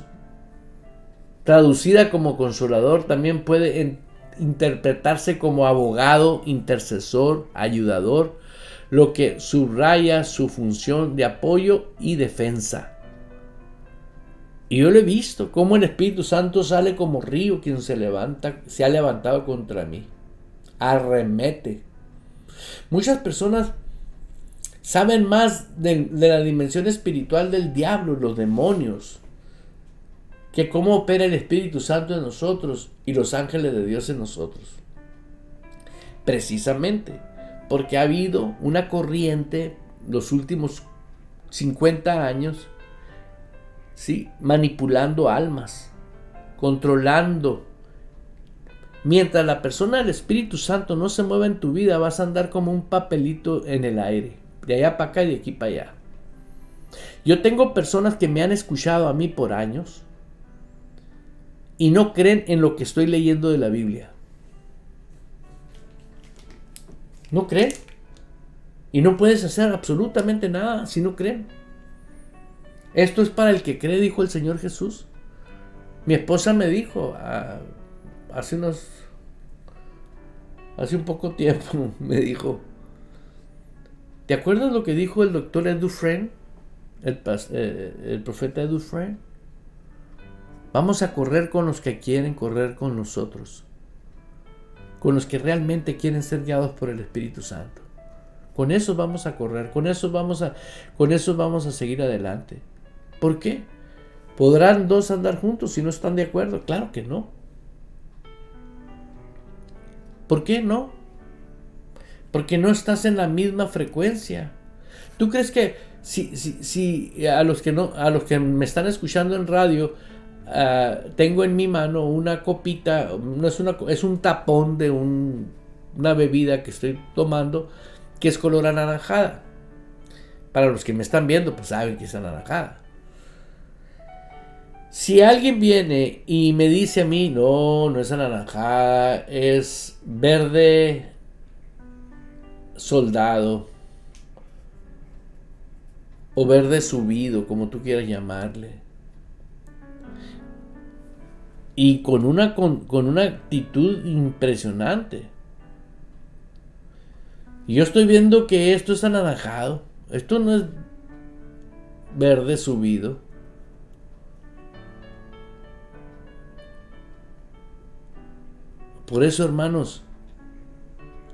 traducida como consolador, también puede interpretarse como abogado, intercesor, ayudador, lo que subraya su función de apoyo y defensa. Y yo lo he visto, cómo el Espíritu Santo sale como río quien se ha levantado contra mí. Arremete. Muchas personas saben más de la dimensión espiritual del diablo, los demonios, que cómo opera el Espíritu Santo en nosotros y los ángeles de Dios en nosotros. Precisamente porque ha habido una corriente los últimos 50 años, ¿sí?, manipulando almas, controlando. Mientras la persona del Espíritu Santo no se mueva en tu vida, vas a andar como un papelito en el aire, de allá para acá y de aquí para allá. Yo tengo personas que me han escuchado a mí por años y no creen en lo que estoy leyendo de la Biblia. No creen. Y no puedes hacer absolutamente nada si no creen. Esto es para el que cree, dijo el Señor Jesús. Mi esposa me dijo hace un poco tiempo, me dijo, ¿te acuerdas lo que dijo el doctor Ed Dufresne? El profeta Ed Dufresne. Vamos a correr con los que quieren correr con nosotros, con los que realmente quieren ser guiados por el Espíritu Santo. Con eso vamos a correr, con eso vamos a seguir adelante. ¿Por qué? ¿Podrán dos andar juntos si no están de acuerdo? Claro que no. ¿Por qué no? Porque no estás en la misma frecuencia. ¿Tú crees que si a los que me están escuchando en radio, tengo en mi mano una copita, es un tapón de una bebida que estoy tomando que es color anaranjada? Para los que me están viendo, pues saben que es anaranjada. Si alguien viene y me dice a mí, no es anaranjada, es verde soldado o verde subido, como tú quieras llamarle, y con una actitud impresionante, y yo estoy viendo que esto es anaranjado, esto no es verde subido. Por eso, hermanos,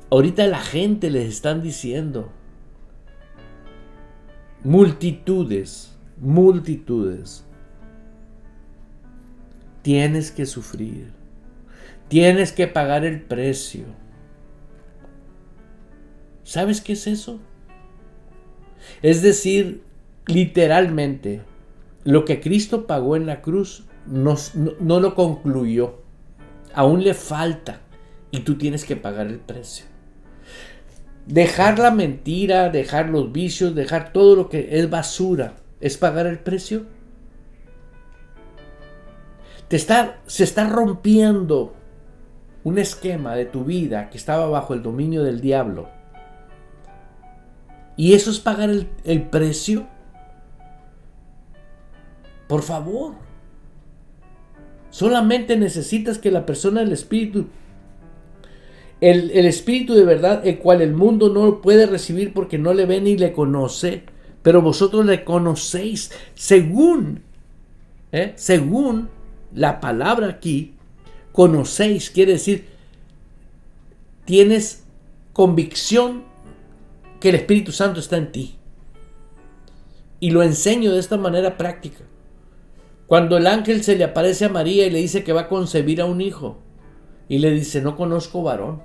ahorita la gente les están diciendo, multitudes, tienes que sufrir, tienes que pagar el precio. ¿Sabes qué es eso? Es decir, literalmente, lo que Cristo pagó en la cruz no lo concluyó. Aún le falta y tú tienes que pagar el precio. Dejar la mentira, dejar los vicios, dejar todo lo que es basura, ¿es pagar el precio? Se está rompiendo un esquema de tu vida que estaba bajo el dominio del diablo. ¿Y eso es pagar el precio? Por favor. Solamente necesitas que la persona del Espíritu, el Espíritu de verdad, el cual el mundo no puede recibir porque no le ve ni le conoce, pero vosotros le conocéis según la palabra aquí. Conocéis quiere decir, tienes convicción que el Espíritu Santo está en ti. Y lo enseño de esta manera práctica. Cuando el ángel se le aparece a María y le dice que va a concebir a un hijo, y le dice, no conozco varón.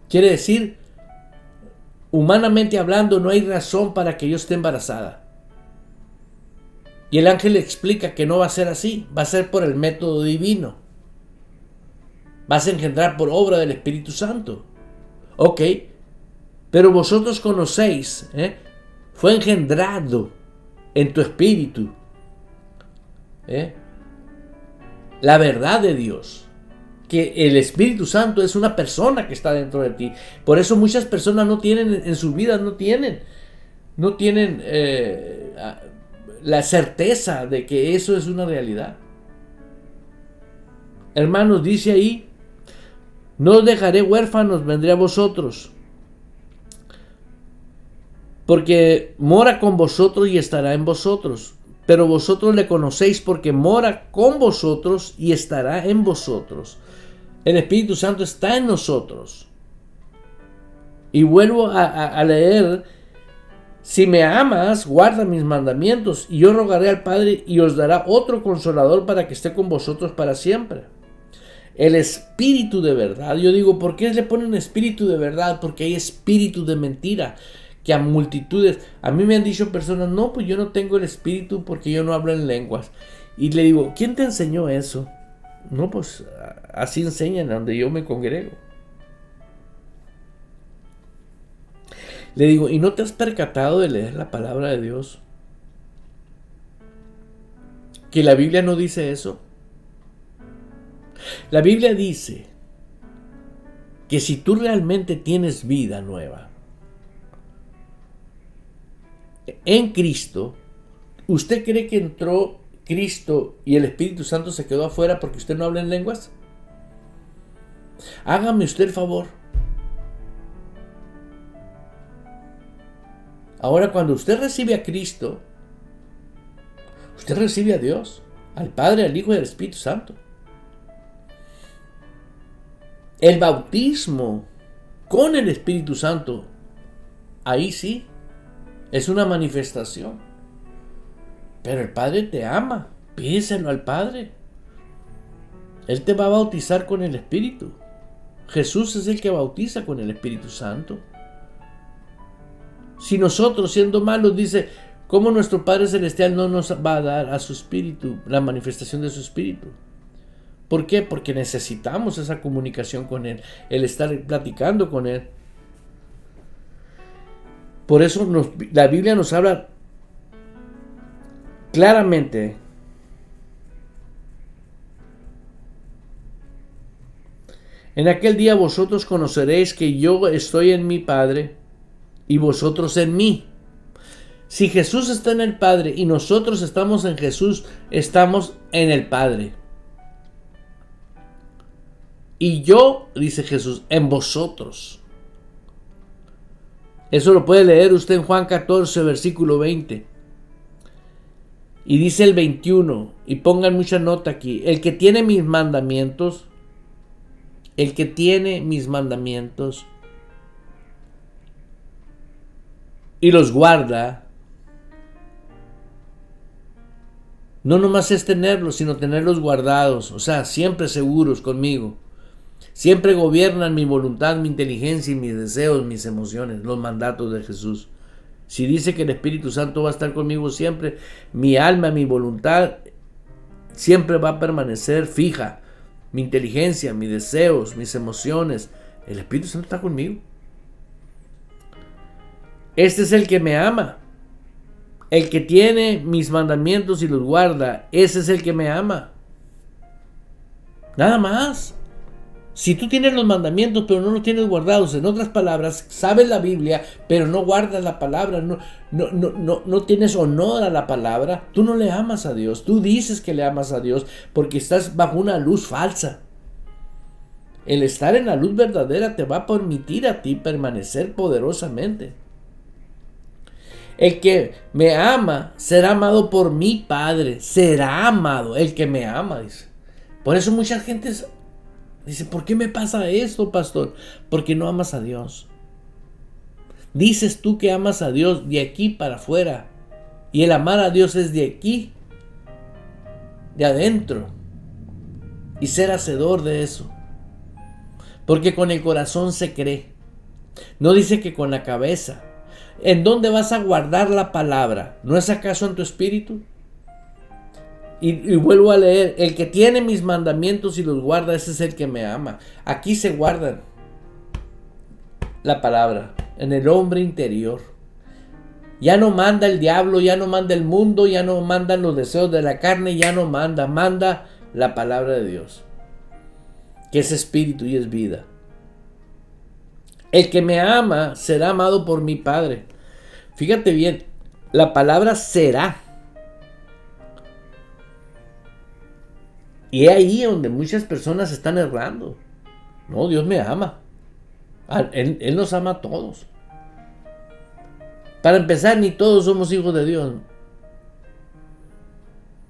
Quiere decir, humanamente hablando, no hay razón para que yo esté embarazada. Y el ángel le explica que no va a ser así, va a ser por el método divino. Vas a engendrar por obra del Espíritu Santo. Ok, pero vosotros conocéis, fue engendrado en tu espíritu. La verdad de Dios. Que el Espíritu Santo es una persona que está dentro de ti. Por eso muchas personas no tienen en su vida, no tienen la certeza de que eso es una realidad. Hermanos, dice ahí, no os dejaré huérfanos, vendré a vosotros, porque mora con vosotros y estará en vosotros. Pero vosotros le conocéis porque mora con vosotros y estará en vosotros. El Espíritu Santo está en nosotros. Y vuelvo a leer: si me amas, guarda mis mandamientos, y yo rogaré al Padre y os dará otro consolador para que esté con vosotros para siempre. El espíritu de verdad. Yo digo, ¿por qué le ponen espíritu de verdad? Porque hay espíritu de mentira, que a multitudes, a mí me han dicho personas, no, pues yo no tengo el espíritu porque yo no hablo en lenguas. Y le digo, ¿quién te enseñó eso? No, pues así enseñan donde yo me congrego. Le digo, ¿y no te has percatado de leer la palabra de Dios? ¿Que la Biblia no dice eso? La Biblia dice que si tú realmente tienes vida nueva en Cristo, ¿usted cree que entró Cristo y el Espíritu Santo se quedó afuera porque usted no habla en lenguas? Hágame usted el favor. Ahora, cuando usted recibe a Cristo, usted recibe a Dios, al Padre, al Hijo y al Espíritu Santo. El bautismo con el Espíritu Santo, ahí sí, es una manifestación. Pero el Padre te ama, pídeselo al Padre. Él te va a bautizar con el Espíritu. Jesús es el que bautiza con el Espíritu Santo. Si nosotros, siendo malos, dice, ¿cómo nuestro Padre Celestial no nos va a dar a su Espíritu, la manifestación de su Espíritu? ¿Por qué? Porque necesitamos esa comunicación con Él, el estar platicando con Él. Por eso la Biblia nos habla claramente. En aquel día vosotros conoceréis que yo estoy en mi Padre y vosotros en mí. Si Jesús está en el Padre y nosotros estamos en Jesús, estamos en el Padre. Y yo, dice Jesús, en vosotros. Eso lo puede leer usted en Juan 14, versículo 20. Y dice el 21, y pongan mucha nota aquí, el que tiene mis mandamientos, y los guarda, no nomás es tenerlos, sino tenerlos guardados, o sea, siempre seguros conmigo. Siempre gobiernan mi voluntad, mi inteligencia y mis deseos, mis emociones, los mandatos de Jesús. Si dice que el Espíritu Santo va a estar conmigo siempre, mi alma, mi voluntad siempre va a permanecer fija. Mi inteligencia, mis deseos, mis emociones, el Espíritu Santo está conmigo. Este es el que me ama. El que tiene mis mandamientos y los guarda, ese es el que me ama. Nada más. Si tú tienes los mandamientos pero no los tienes guardados, en otras palabras, sabes la Biblia pero no guardas la palabra, no tienes honor a la palabra, tú no le amas a Dios. Tú dices que le amas a Dios porque estás bajo una luz falsa. El estar en la luz verdadera te va a permitir a ti permanecer poderosamente. El que me ama será amado por mi Padre. Será amado el que me ama, dice. Por eso mucha gente dice, ¿por qué me pasa esto, pastor? Porque no amas a Dios. Dices tú que amas a Dios de aquí para afuera. Y el amar a Dios es de aquí, de adentro. Y ser hacedor de eso. Porque con el corazón se cree. No dice que con la cabeza. ¿En dónde vas a guardar la palabra? ¿No es acaso en tu espíritu? Y vuelvo a leer, el que tiene mis mandamientos y los guarda, ese es el que me ama. Aquí se guarda la palabra, en el hombre interior. Ya no manda el diablo, ya no manda el mundo, ya no mandan los deseos de la carne, ya no manda la palabra de Dios, que es espíritu y es vida. El que me ama será amado por mi Padre. Fíjate bien, la palabra será. Y es ahí donde muchas personas están errando. No, Dios me ama. Él nos ama a todos. Para empezar, ni todos somos hijos de Dios.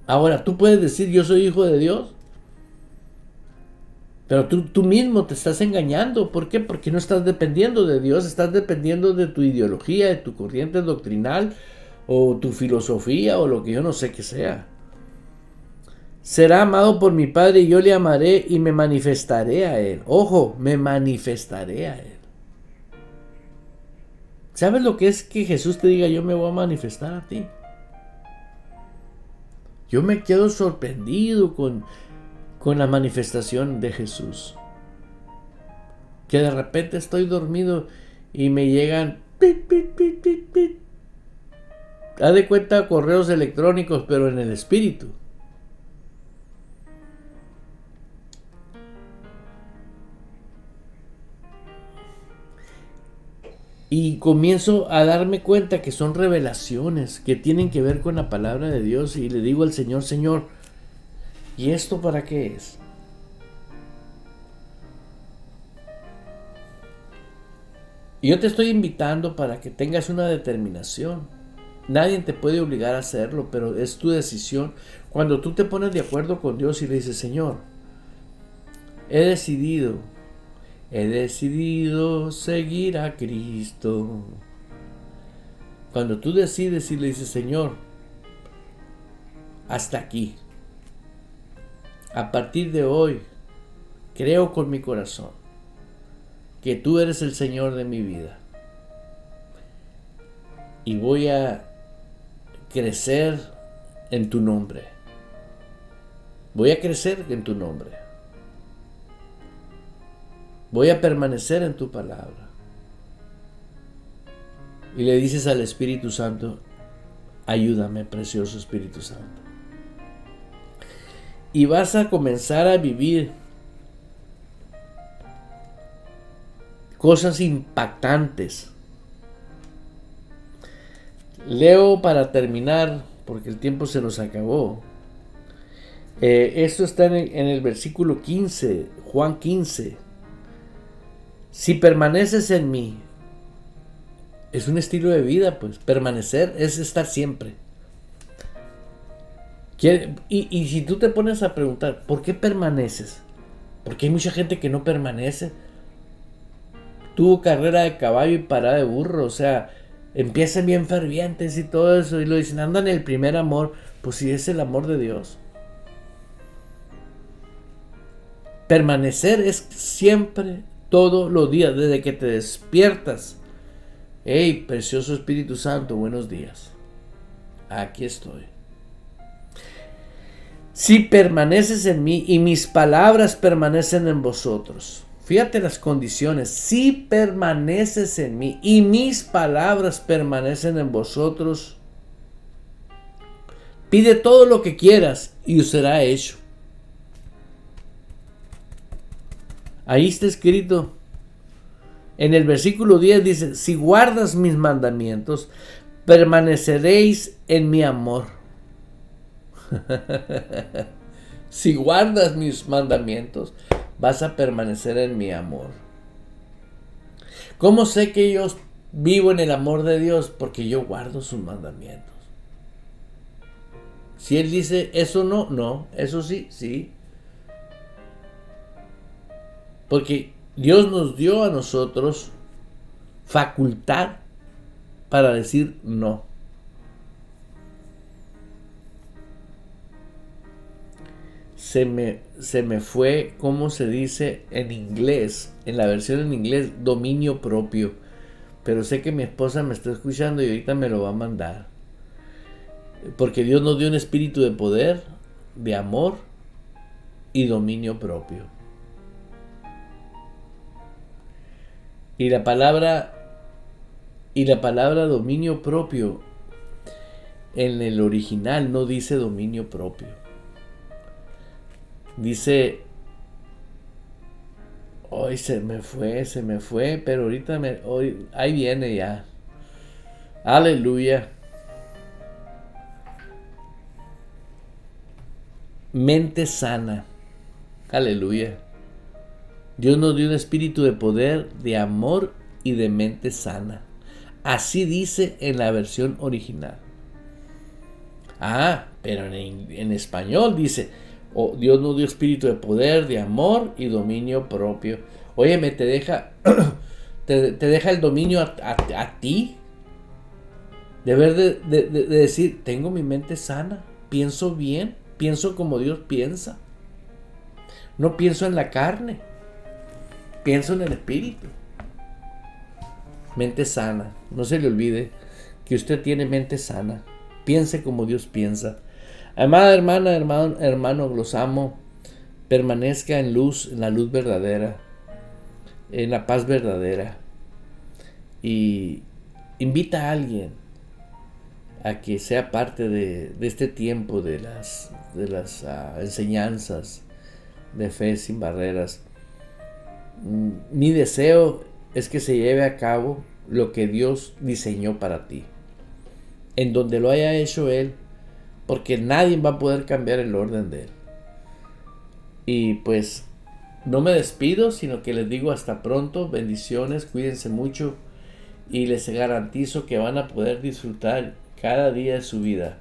Ahora, tú puedes decir yo soy hijo de Dios, pero tú mismo te estás engañando. ¿Por qué? Porque no estás dependiendo de Dios, estás dependiendo de tu ideología, de tu corriente doctrinal, o tu filosofía, o lo que yo no sé que sea. Será amado por mi Padre y yo le amaré y me manifestaré a Él. Ojo, me manifestaré a Él. ¿Sabes lo que es que Jesús te diga yo me voy a manifestar a ti? Yo me quedo sorprendido con la manifestación de Jesús. Que de repente estoy dormido y me llegan pit, pit, pit, pit, pit. Haz de cuenta correos electrónicos, pero en el espíritu. Y comienzo a darme cuenta que son revelaciones que tienen que ver con la palabra de Dios. Y le digo al Señor, Señor, ¿y esto para qué es? Y yo te estoy invitando para que tengas una determinación. Nadie te puede obligar a hacerlo, pero es tu decisión. Cuando tú te pones de acuerdo con Dios y le dices, Señor, he decidido seguir a Cristo. Cuando tú decides y le dices, Señor, hasta aquí. A partir de hoy, creo con mi corazón que tú eres el Señor de mi vida. Y voy a crecer en tu nombre. Voy a crecer en tu nombre. Voy a permanecer en tu palabra. Y le dices al Espíritu Santo, ayúdame, precioso Espíritu Santo. Y vas a comenzar a vivir cosas impactantes. Leo para terminar, porque el tiempo se nos acabó. Esto está en el versículo 15, Juan 15. Si permaneces en mí, es un estilo de vida, pues. Permanecer es estar siempre. Y si tú te pones a preguntar, ¿por qué permaneces? Porque hay mucha gente que no permanece. Tuvo carrera de caballo y parada de burro, o sea, empiezan bien fervientes y todo eso, y lo dicen, andan en el primer amor. Pues si es el amor de Dios. Permanecer es siempre, todos los días, desde que te despiertas. Hey, precioso Espíritu Santo, buenos días. Aquí estoy. Si permaneces en mí y mis palabras permanecen en vosotros. Fíjate las condiciones. Si permaneces en mí y mis palabras permanecen en vosotros, pide todo lo que quieras y os será hecho. Ahí está escrito. En el versículo 10 dice, si guardas mis mandamientos, permaneceréis en mi amor. Si guardas mis mandamientos, vas a permanecer en mi amor. ¿Cómo sé que yo vivo en el amor de Dios? Porque yo guardo sus mandamientos. Si Él dice, eso no, eso sí, sí. Porque Dios nos dio a nosotros facultad para decir no. Se me fue, ¿cómo se dice en inglés? En la versión en inglés, dominio propio. Pero sé que mi esposa me está escuchando y ahorita me lo va a mandar. Porque Dios nos dio un espíritu de poder, de amor y dominio propio. Y la palabra Y la palabra dominio propio en el original no dice dominio propio. Dice, hoy se me fue, pero ahorita ahí viene ya. Aleluya. Mente sana. Aleluya. Dios nos dio un espíritu de poder, de amor y de mente sana. Así dice en la versión original. Pero en español dice, Dios nos dio espíritu de poder, de amor y dominio propio. Óyeme, te deja el dominio a ti. Deber de decir, tengo mi mente sana, pienso bien, pienso como Dios piensa. No pienso en la carne, pienso en el espíritu. Mente sana. No se le olvide que usted tiene mente sana. Piense como Dios piensa. Amada hermana, hermano, los amo. Permanezca en luz, en la luz verdadera, en la paz verdadera. Y invita a alguien a que sea parte de este tiempo de las enseñanzas de Fe Sin Barreras. Mi deseo es que se lleve a cabo lo que Dios diseñó para ti, en donde lo haya hecho Él, porque nadie va a poder cambiar el orden de Él. Y pues no me despido, sino que les digo hasta pronto, bendiciones, cuídense mucho y les garantizo que van a poder disfrutar cada día de su vida.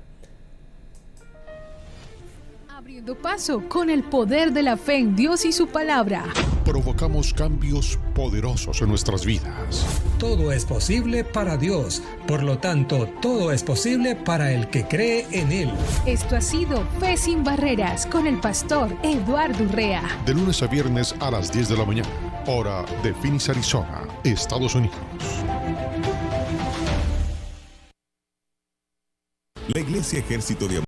Abriendo paso con el poder de la fe en Dios y su palabra. Provocamos cambios poderosos en nuestras vidas. Todo es posible para Dios, por lo tanto, todo es posible para el que cree en Él. Esto ha sido Fe Sin Barreras con el pastor Eduardo Urrea. De lunes a viernes a las 10 de la mañana, hora de Phoenix, Arizona, Estados Unidos. La Iglesia Ejército de